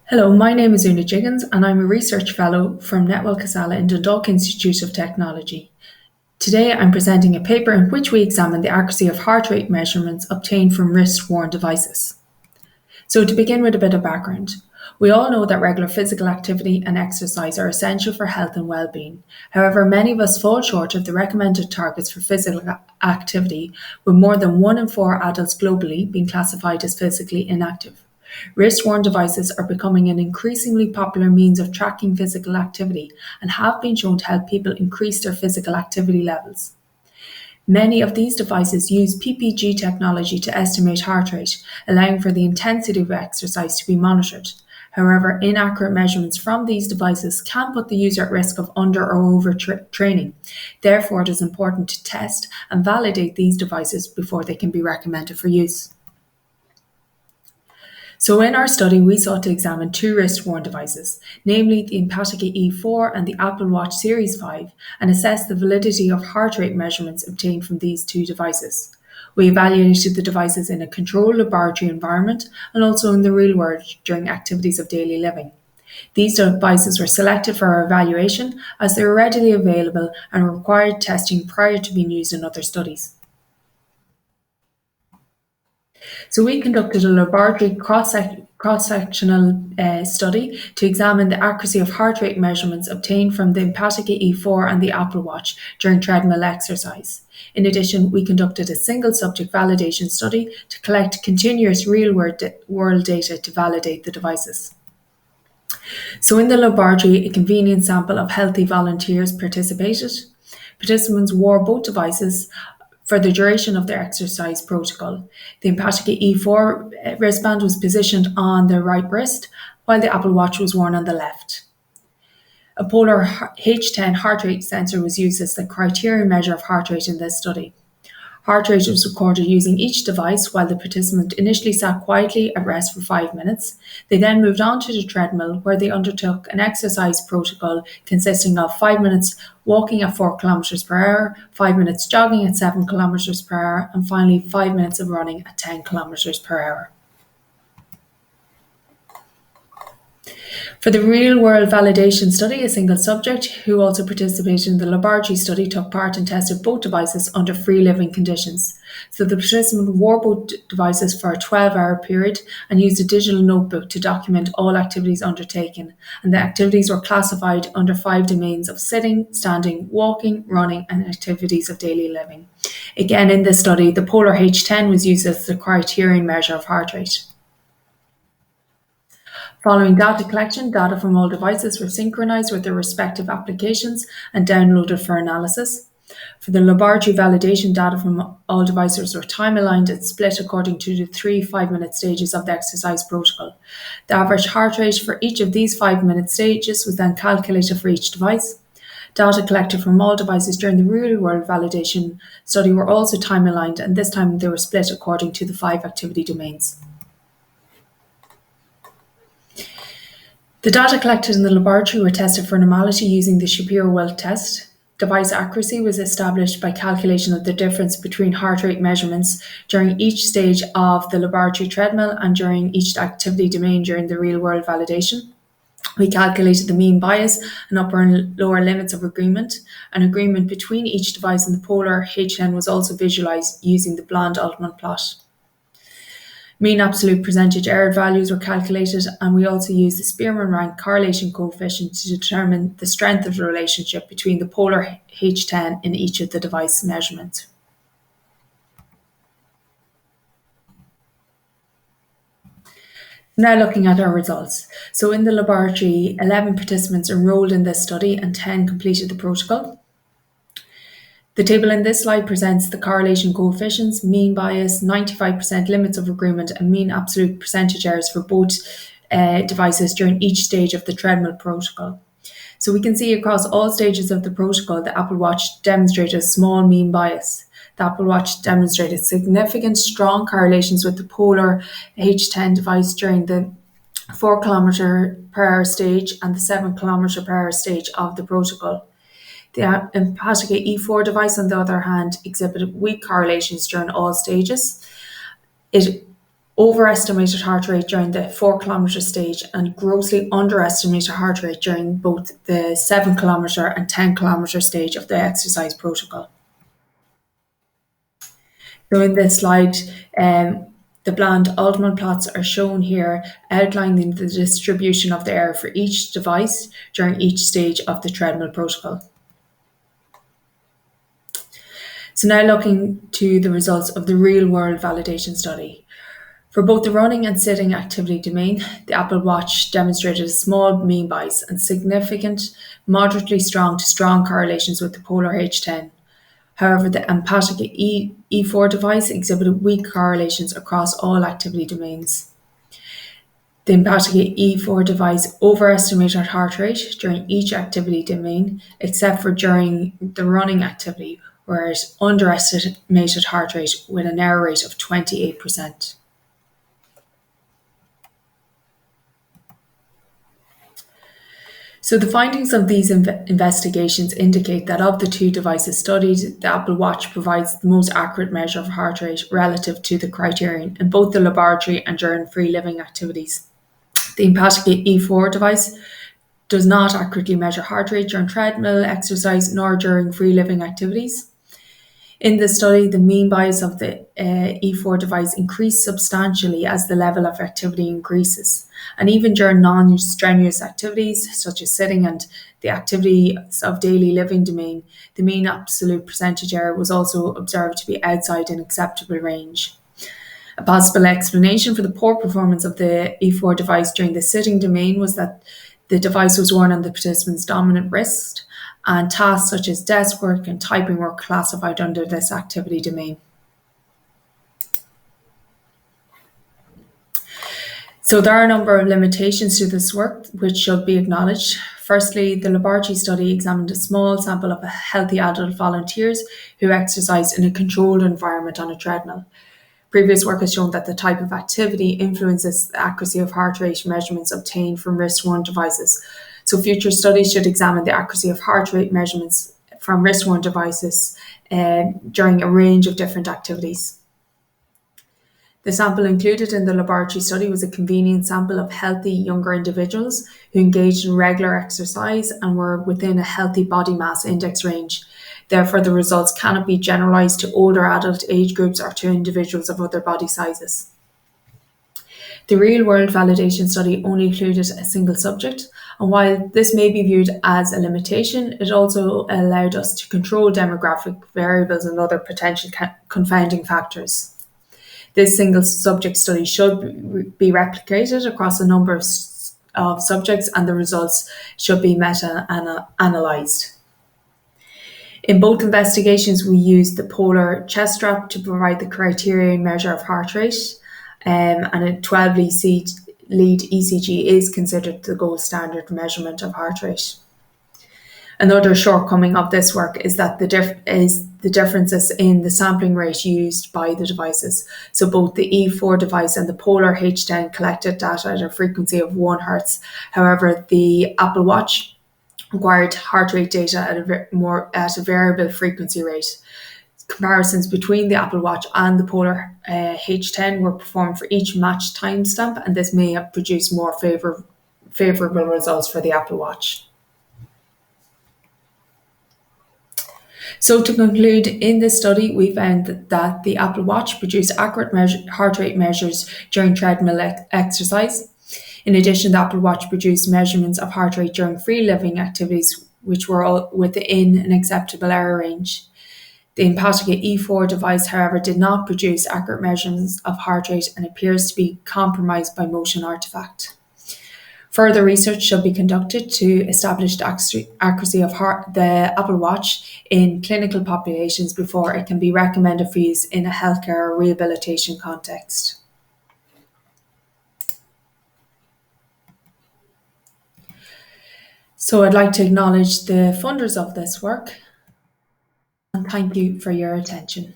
Hello, my name is Una Jiggins and I'm a research fellow from Netwell Casala in Dundalk Institute of Technology. Today I'm presenting a paper in which we examine the accuracy of heart rate measurements obtained from wrist-worn devices. So to begin with a bit of background, we all know that regular physical activity and exercise are essential for health and well-being. However, many of us fall short of the recommended targets for physical activity, with more than 1 in 4 adults globally being classified as physically inactive. Wrist-worn devices are becoming an increasingly popular means of tracking physical activity and have been shown to help people increase their physical activity levels. Many of these devices use PPG technology to estimate heart rate, allowing for the intensity of exercise to be monitored. However, inaccurate measurements from these devices can put the user at risk of under or over training. Therefore, it is important to test and validate these devices before they can be recommended for use. So in our study, we sought to examine 2 wrist-worn devices, namely the Empatica E4 and the Apple Watch Series 5, and assess the validity of heart rate measurements obtained from these 2 devices. We evaluated the devices in a controlled laboratory environment and also in the real world during activities of daily living. These devices were selected for our evaluation as they were readily available and required testing prior to being used in other studies. So we conducted a laboratory cross-sectional study to examine the accuracy of heart rate measurements obtained from the Empatica E4 and the Apple Watch during treadmill exercise. In addition, we conducted a single subject validation study to collect continuous real-world data to validate the devices. So in the laboratory, a convenient sample of healthy volunteers participated. Participants wore both devices for the duration of their exercise protocol. The Empatica E4 wristband was positioned on the right wrist, while the Apple Watch was worn on the left. A Polar H10 heart rate sensor was used as the criterion measure of heart rate in this study. Heart rate was recorded using each device while the participant initially sat quietly at rest for 5 minutes. They then moved on to the treadmill where they undertook an exercise protocol consisting of 5 minutes walking at 4 kilometers per hour, 5 minutes jogging at 7 kilometers per hour, and finally 5 minutes of running at 10 kilometers per hour. For the real-world validation study, a single subject who also participated in the laboratory study took part and tested both devices under free living conditions. So the participant wore both devices for a 12-hour period and used a digital notebook to document all activities undertaken, and the activities were classified under 5 domains of sitting, standing, walking, running, and activities of daily living. Again, in this study, the Polar H10 was used as the criterion measure of heart rate. Following data collection, data from all devices were synchronized with their respective applications and downloaded for analysis. For the laboratory validation, data from all devices were time-aligned and split according to the 3 5-minute stages of the exercise protocol. The average heart rate for each of these 5-minute stages was then calculated for each device. Data collected from all devices during the real-world validation study were also time-aligned, and this time they were split according to the 5 activity domains. The data collected in the laboratory were tested for normality using the Shapiro-Wilk test. Device accuracy was established by calculation of the difference between heart rate measurements during each stage of the laboratory treadmill and during each activity domain during the real-world validation. We calculated the mean bias and upper and lower limits of agreement. An agreement between each device and the Polar H10 was also visualized using the Bland-Altman plot. Mean absolute percentage error values were calculated, and we also used the Spearman rank correlation coefficient to determine the strength of the relationship between the Polar H10 in each of the device measurements. Now looking at our results. So in the laboratory, 11 participants enrolled in this study and 10 completed the protocol. The table in this slide presents the correlation coefficients, mean bias, 95% limits of agreement, and mean absolute percentage errors for both devices during each stage of the treadmill protocol. So we can see across all stages of the protocol, the Apple Watch demonstrated a small mean bias. The Apple Watch demonstrated significant strong correlations with the Polar H10 device during the 4 km per hour stage and the 7 km per hour stage of the protocol. The Empatica E4 device, on the other hand, exhibited weak correlations during all stages. It overestimated heart rate during the 4 kilometre stage, and grossly underestimated heart rate during both the 7 kilometre and 10 kilometre stage of the exercise protocol. So in this slide, the Bland-Altman plots are shown here, outlining the distribution of the error for each device during each stage of the treadmill protocol. So now looking to the results of the real-world validation study. For both the running and sitting activity domain, the Apple Watch demonstrated a small mean bias and significant, moderately strong to strong correlations with the Polar H10. However, the Empatica E4 device exhibited weak correlations across all activity domains. The Empatica E4 device overestimated heart rate during each activity domain, except for during the running activity, where it underestimated heart rate with an error rate of 28%. So the findings of these investigations indicate that of the two devices studied, the Apple Watch provides the most accurate measure of heart rate relative to the criterion in both the laboratory and during free living activities. The Empatica E4 device does not accurately measure heart rate during treadmill exercise nor during free living activities. In the study, the mean bias of the E4 device increased substantially as the level of activity increases. And even during non-strenuous activities, such as sitting and the activities of daily living domain, the mean absolute percentage error was also observed to be outside an acceptable range. A possible explanation for the poor performance of the E4 device during the sitting domain was that the device was worn on the participant's dominant wrist, and tasks such as desk work and typing were classified under this activity domain. So there are a number of limitations to this work which should be acknowledged. Firstly, the laboratory study examined a small sample of healthy adult volunteers who exercised in a controlled environment on a treadmill. Previous work has shown that the type of activity influences the accuracy of heart rate measurements obtained from wrist-worn devices. So future studies should examine the accuracy of heart rate measurements from wrist-worn devices during a range of different activities. The sample included in the laboratory study was a convenient sample of healthy younger individuals who engaged in regular exercise and were within a healthy body mass index range. Therefore, the results cannot be generalized to older adult age groups or to individuals of other body sizes. The real-world validation study only included a single subject, and while this may be viewed as a limitation, it also allowed us to control demographic variables and other potential confounding factors. This single subject study should be replicated across a number of subjects, and the results should be meta-analysed. In both investigations, we used the Polar chest strap to provide the criterion measure of heart rate, and a 12-lead ECG is considered the gold standard measurement of heart rate. Another shortcoming of this work is that the differences in the sampling rate used by the devices. So both the E4 device and the Polar H10 collected data at a frequency of 1 Hz. However, the Apple Watch required heart rate data at a variable frequency rate. Comparisons between the Apple Watch and the Polar H10 were performed for each match timestamp, and this may have produced more favourable results for the Apple Watch. So to conclude, in this study, we found that the Apple Watch produced accurate heart rate measures during treadmill exercise. In addition, the Apple Watch produced measurements of heart rate during free living activities, which were all within an acceptable error range. The Empatica E4 device, however, did not produce accurate measurements of heart rate and appears to be compromised by motion artifact. Further research should be conducted to establish the accuracy of the Apple Watch in clinical populations before it can be recommended for use in a healthcare or rehabilitation context. So I'd like to acknowledge the funders of this work, and thank you for your attention.